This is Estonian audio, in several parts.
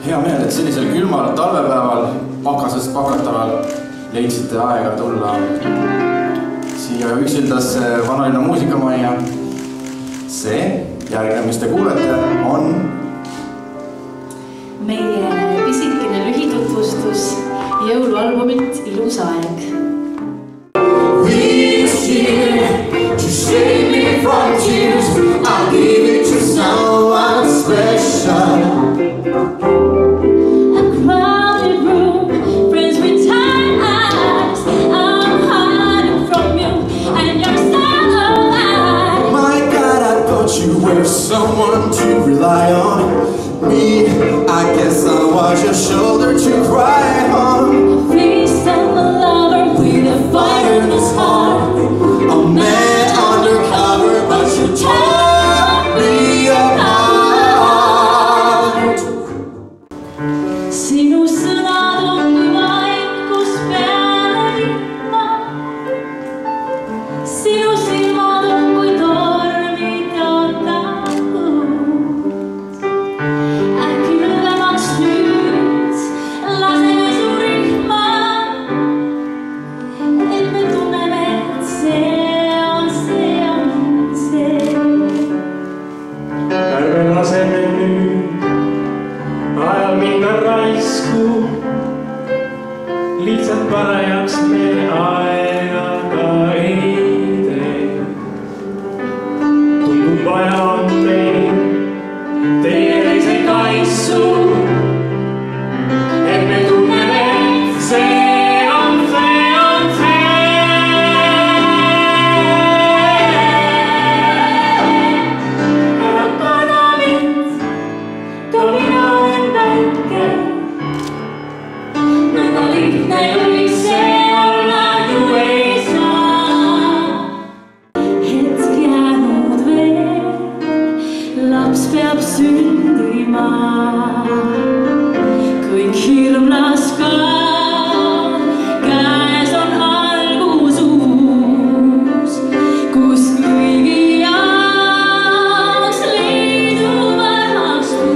Hea meel, et sellisel külmal talvepäeval, pakasest pakataval leidsite aega tulla siia üksildasse Vanalinna muusikamajja. See järgnev, mis te kuulete, on meie pisikene lühitutvustus jõulualbumit Ilus aeg. This year to save me from tears, I'll give it to someone special. Someone to rely on. Me, I guess I was your shoulder to cry on. Please tell a lover with a fire in his heart. A man undercover, but you tore me apart. Sinu sõnad on kui vaikus peale vihma. Sinu silmad on kui tormid ja lihtsalt parajaks me aega ei tee. Tundub vaja on meil teie teise kaisu, et me tunneme, see on see. Ära pane mind, ka mina olen väike. Nõnda lihtne või see olla ju ei saa. Hetk jäänud veel, laps peab sündima. Kõik hirm las ka, käes on algus uus, kus kõigi jaoks liidub armastus.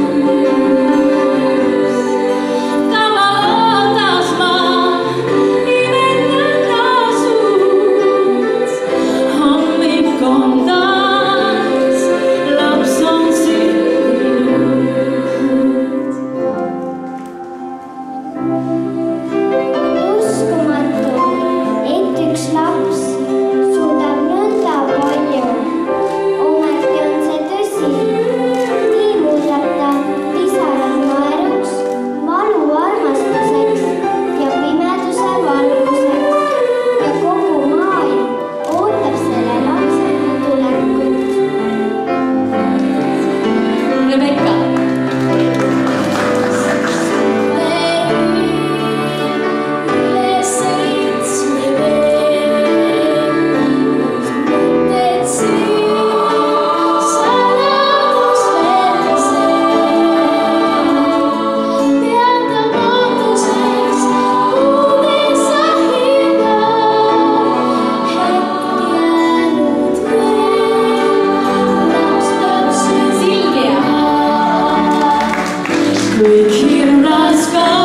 Kõik hirm las ka.